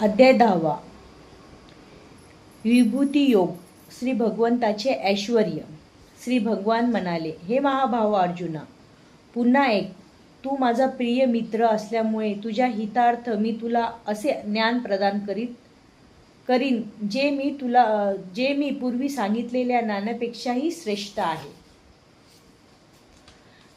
अध्याय 10. विभूती योग. श्री भगवंताचे ऐश्वर्य. श्री भगवान म्हणाले, हे महाभाव अर्जुना, पुन्हा एक, तू माझा प्रिय मित्र असल्यामुळे तुझ्या हितार्थ मी तुला असे ज्ञान प्रदान करीन जे मी पूर्वी सांगितलेल्या ज्ञानापेक्षाही श्रेष्ठ आहे.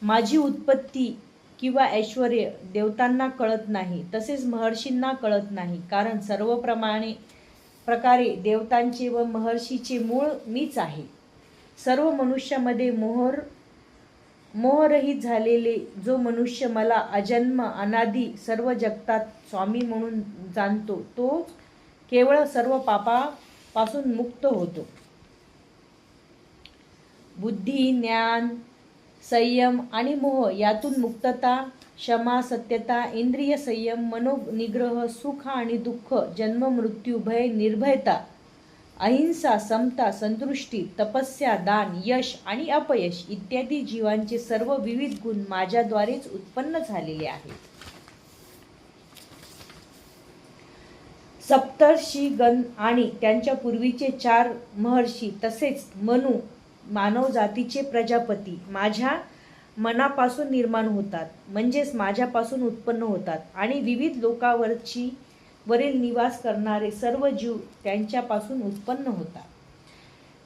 माझी उत्पत्ती किंवा ऐश्वर्य देवतांना कळत नाही, तसेच महर्षींना कळत नाही, कारण सर्व प्रकारे देवतांचे व महर्षीचे मूळ मीच आहे. सर्व मनुष्यामध्ये मोहरहित झालेले जो मनुष्य मला अजन्म अनादी सर्व जगतात स्वामी म्हणून जाणतो, तो केवळ सर्व पापापासून मुक्त होतो. बुद्धी, ज्ञान, संयम आणि मोह यातून मुक्तता, क्षमा, सत्यता, इंद्रिय संयम, मनोनिग्रह, सुख आणि दुःख, जन्म मृत्यू, भय, निर्भयता, अहिंसा, समता, संतुष्टी, तपस्या, दान, यश आणि अपयश इत्यादी जीवांचे सर्व विविध गुण माझ्याद्वारेच उत्पन्न झालेले आहेत. सप्तर्षी गण आणि त्यांच्या पूर्वीचे 4 महर्षी तसेच मनु मानव जातीचे प्रजापती माझ्या मनापासून निर्माण होतात, म्हणजेच माझ्यापासून उत्पन्न होतात, आणि विविध लोकांवरील निवास करणारे सर्व जीव त्यांच्यापासून उत्पन्न होतात.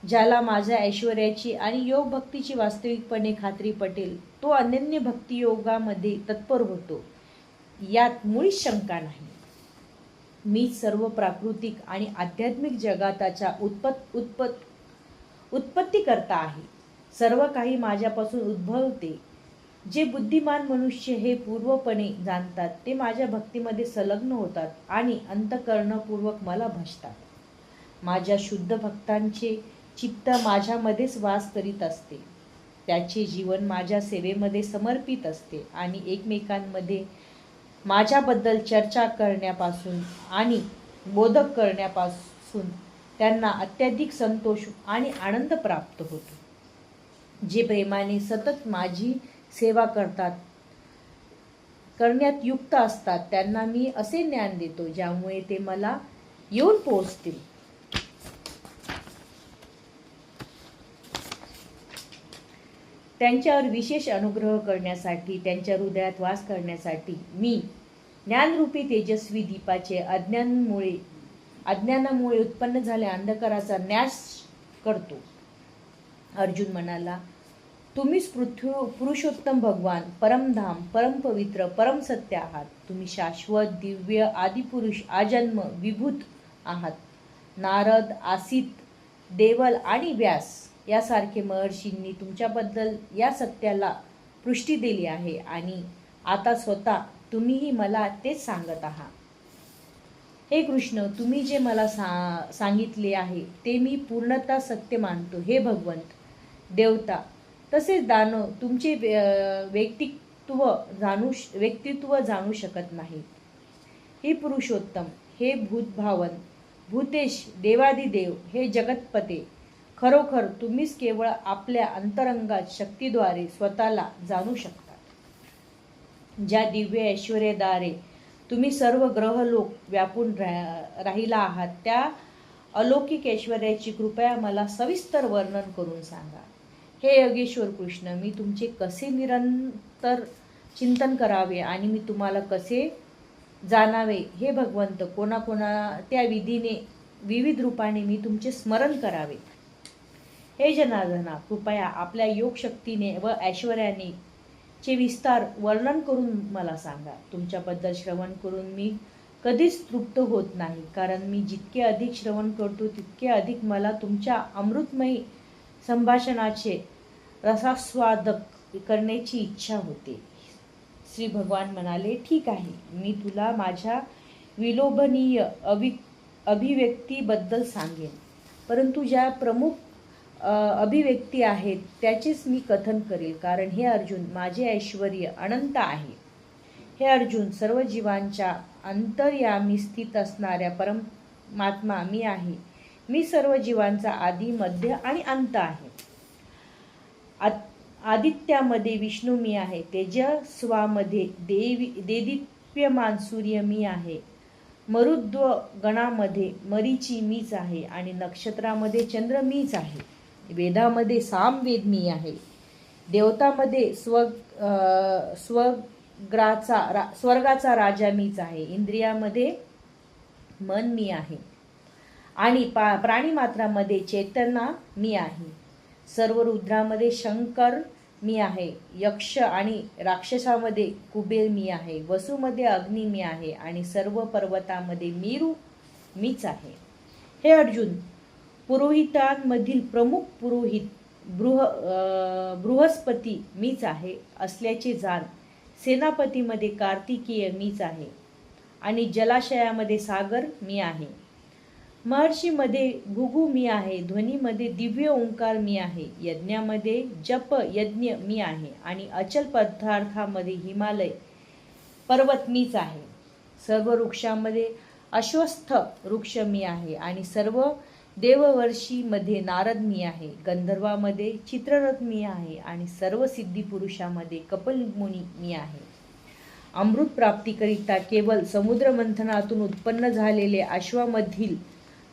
ज्याला माझ्या ऐश्वर्याची आणि योग भक्तीची वास्तविकपणे खात्री पटेल, तो अनन्य भक्ती योगामध्ये तत्पर होतो, यात मुळीच शंका नाही. मी सर्व प्राकृतिक आणि आध्यात्मिक जगाताच्या उत्पत्ती करता आहे. सर्व काही माझ्यापासून उद्भवते. जे बुद्धिमान मनुष्य हे पूर्वपणे जाणतात, ते माझ्या भक्तीमध्ये संलग्न होतात आणि अंतःकरणपूर्वक मला भजतात. माझ्या शुद्ध भक्तांचे चित्त माझ्यामध्येच वास करीत असते. त्याचे जीवन माझ्या सेवेमध्ये समर्पित असते आणि एकमेकांमध्ये माझ्याबद्दल चर्चा करण्यापासून आणि बोधक करण्यापासून त्यांना अत्याधिक संतोष आणि आनंद प्राप्त होतो. जे प्रेमाने सतत माझी सेवा करण्यात युक्त असतात, त्यांना मी असे ज्ञान देतो ज्यामुळे ते मला येऊन पोहोचतील. त्यांच्यावर विशेष अनुग्रह करण्यासाठी, त्यांच्या हृदयात वास करण्यासाठी मी ज्ञानरूपी तेजस्वी दीपाचे अज्ञानामुळे उत्पन्न झालेल्या अंधकाराचा नाश करतो. अर्जुन म्हणाला, तुम्हीच पुरुषोत्तम भगवान, परमधाम, परमपवित्र, परमसत्य आहात. तुम्ही शाश्वत, दिव्य, आदिपुरुष, आजन्म, विभूत आहात. नारद, आसित, देवल आणि व्यास यासारखे महर्षींनी तुमच्याबद्दल या सत्याला पुष्टी दिली आहे आणि आता स्वतः तुम्हीही मला तेच सांगत आहात. हे कृष्ण, तुम्ही जे मला सांगितले आहे ते मी पूर्णतः सत्य मानतो. हे भगवंत, देवता तसेच दानव तुमचे व्यक्तित्व जाणू शकत नाही. हे पुरुषोत्तम, हे भूतभावन, भूतेश, देवादिदेव, हे जगतपते, खरोखर तुम्हीच केवळ आपल्या अंतरंगात शक्तीद्वारे स्वतःला जाणू शकता. ज्या दिव्य ऐश्वर्याद्वारे तुम्ही सर्व ग्रहलोक व्यापून राहिला आहात, त्या अलौकिक ऐश्वर्याची कृपया मला सविस्तर वर्णन करून सांगा. हे योगेश्वर कृष्ण, मी तुमचे कसे निरंतर चिंतन करावे आणि मी तुम्हाला कसे जाणावे. हे भगवंत, कोणाकोणत्या विविध रूपाने मी तुमचे स्मरण करावे. हे जनार्दना, कृपया आपल्या योगशक्तीने व ऐश्वर्याने चे विस्तार वर्णन करून मला सांगा. तुमच्याबद्दल श्रवण करून मी कधीच तृप्त होत नाही, कारण मी जितके अधिक श्रवण करतो तितके अधिक मला तुमच्या अमृतमयी संभाषणाचे रसास्वादक करण्याची इच्छा होते. श्री भगवान म्हणाले, ठीक आहे, मी तुला माझ्या विलोभनीय अभिव्यक्तीबद्दल सांगेन, परंतु ज्या प्रमुख अभिव्यक्ती आहेत त्याचेच मी कथन करेल, कारण हे अर्जुन, माझे ऐश्वर्य अनंत आहे. हे अर्जुन, सर्व जीवांच्या अंतर्यामी स्थित असणाऱ्या परमात्मा मी आहे. मी सर्व जीवांचा आदी, मध्य आणि अंत आहे. आदित्यामध्ये विष्णू मी आहे. तेजस्वामध्ये देदीप्यमान सूर्य मी आहे. मरुद्व गणामध्ये मरीची मीच आहे आणि नक्षत्रामध्ये चंद्र मीच आहे. वेदामध्ये सामवेद मी आहे. देवतामध्ये स्वर्गाचा राजा मीच आहे. इंद्रियामध्ये मन मी आहे आणि प्राणीमात्रामध्ये चेतना मी आहे. सर्व रुद्रामध्ये शंकर मी आहे. यक्ष आणि राक्षसामध्ये कुबेर मी आहे. वसूमध्ये अग्नी मी आहे आणि सर्व पर्वतामध्ये मेरू मीच आहे. हे अर्जुन, पुरोहितांमधील प्रमुख पुरोहित बृहस्पती मीच आहे असल्याचे जाण. सेनापतीमध्ये कार्तिकेय मीच आहे आणि जलाशयामध्ये सागर मी आहे. महर्षीमध्ये भृगू मी आहे. ध्वनीमध्ये दिव्य ओंकार मी आहे. यज्ञामध्ये जप यज्ञ मी आहे आणि अचल पदार्थामध्ये हिमालय पर्वत मीच आहे. सर्व वृक्षामध्ये अश्वस्थ वृक्ष मी आहे आणि सर्व देववर्षीमध्ये नारद मी आहे. गंधर्वामध्ये चित्ररथ मी आहे आणि सर्व सिद्धिपुरुषामध्ये कपिलमुनी मी आहे. अमृत प्राप्तीकरिता केवळ समुद्र मंथनातून उत्पन्न झालेले अश्वामधील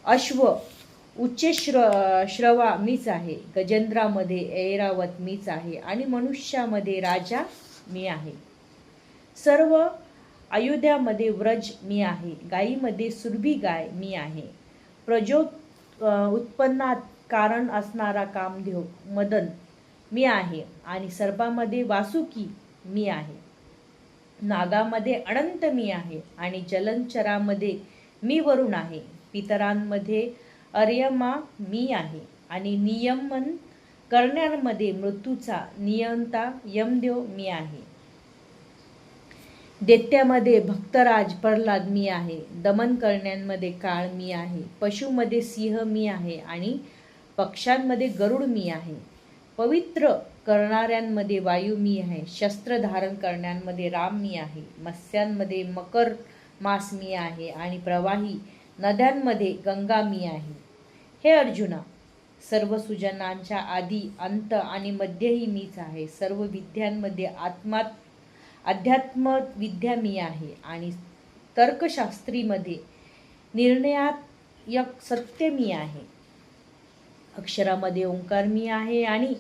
अश्व उच्चश्रवा मीच आहे. गजेंद्रामध्ये ऐरावत मीच आहे आणि मनुष्यामध्ये राजा मी आहे. सर्व अयोध्यामध्ये व्रज मी आहे. गायीमध्ये सुरभी गाय मी आहे. उत्पन्नात कारण असणारा कामदेव मदन मी आहे आणि सर्पामध्ये वासुकी मी आहे. नागामध्ये अनंत मी आहे आणि जलचरामध्ये मी वरुण आहे. पितरांमध्ये अर्यमा मी आहे आणि नियमन करण्यामध्ये मृत्यूचा नियंता यमदेव मी आहे. दैत्यामध्ये भक्तराज प्रल्हाद मी आहे. दमन करण्यामध्ये काळ मी आहे. पशुमध्ये सिंह मी आहे आणि पक्ष्यांमध्ये गरुड मी आहे. पवित्र करणाऱ्यांमध्ये वायू मी आहे. शस्त्र धारण करण्यामध्ये राम मी आहे. मत्स्यांमध्ये मकर मास मी आहे आणि प्रवाही नद्यांमध्ये गंगा मी आहे. हे अर्जुना, सर्व सुजनांच्या आधी अंत आणि मध्यही मीच आहे. सर्व विद्यांमध्ये अध्यात्म विद्या मी आहे आणि तर्कशास्त्रीमध्ये निर्णयात्मक सत्य मी आहे. अक्षरामध्ये ओंकार मी आहे आणि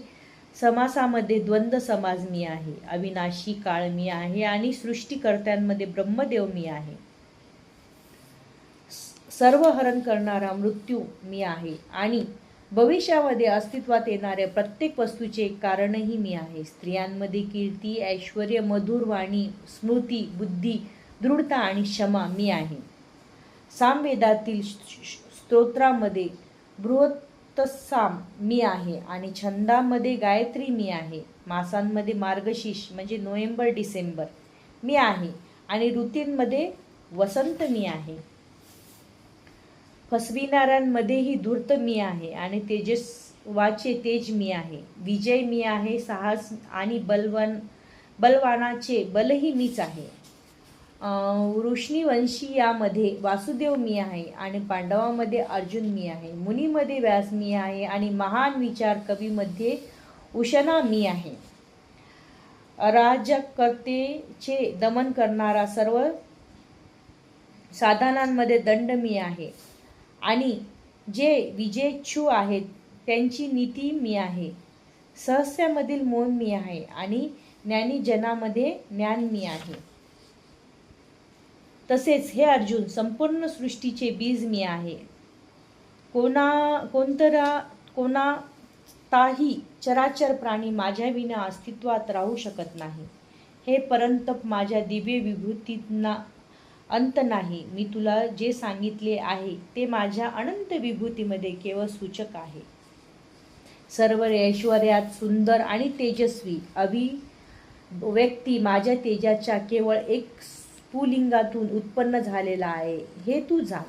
समासामध्ये द्वंद्व समास मी आहे. अविनाशी काळ मी आहे आणि सृष्टीकर्त्यांमध्ये ब्रह्मदेव मी आहे. सर्व हरण करणारा मृत्यू मी आहे आणि भविष्यामध्ये अस्तित्वात येणाऱ्या प्रत्येक वस्तूचे कारणही मी आहे. स्त्रियांमध्ये कीर्ती, ऐश्वर्य, मधुर वाणी, स्मृती, बुद्धी, दृढता आणि क्षमा मी आहे. सामवेदातील स्तोत्रामध्ये बृहत्साम मी आहे आणि छंदामध्ये गायत्री मी आहे. मासांमध्ये मार्गशीर्ष म्हणजे नोव्हेंबर डिसेंबर मी आहे आणि ऋतूंमध्ये वसंत मी आहे. फसविणाऱ्यांमध्येही धूर्त मी आहे आणि तेजस्वाचे तेज मी आहे. विजय मी आहे. साहस आणि बलवानाचे बलही मीच आहे. वृष्णीवंशी यामध्ये वासुदेव मी आहे आणि पांडवामध्ये अर्जुन मी आहे. मुनीमध्ये व्यास मी आहे आणि महान विचार कवीमध्ये उशना मी आहे. अराजकतेचे दमन करणारा सर्व साधनांमध्ये दंड मी आहे आणि जे विजेच्छू आहेत त्यांची नीती मी आहे. सहस्यामधील मौन मी आहे आणि ज्ञानीजनामध्ये ज्ञान मी आहे. तसेच हे अर्जुन, संपूर्ण सृष्टीचे बीज मी आहे. कोणताही चराचर प्राणी माझ्याविना अस्तित्वात राहू शकत नाही. हे परंतप, माझ्या दिव्य विभूतींना अंत नाही. मी तुला जे सांगितले आहे ते माझ्या अनंत विभूतीमध्ये केवळ सूचक आहे. सर्व ऐश्वर्यात सुंदर आणि तेजस्वी व्यक्ती माझ्या तेजाच्या केवळ एक स्फुलिंगातून उत्पन्न झालेला आहे हे तू जाण.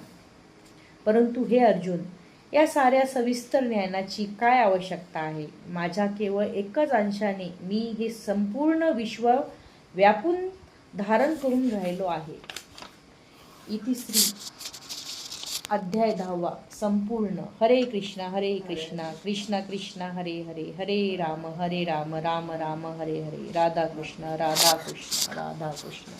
परंतु हे अर्जुन, या साऱ्या सविस्तर ज्ञानाची काय आवश्यकता आहे? माझ्या केवळ एकच अंशाने मी हे संपूर्ण विश्व व्यापून धारण करून राहिलो आहे. इतिश्री अध्याय 10 संपूर्ण. हरे कृष्णा कृष्ण कृष्ण हरे हरे, हरे राम राम राम हरे हरे, राधा कृष्ण राधा कृष्ण.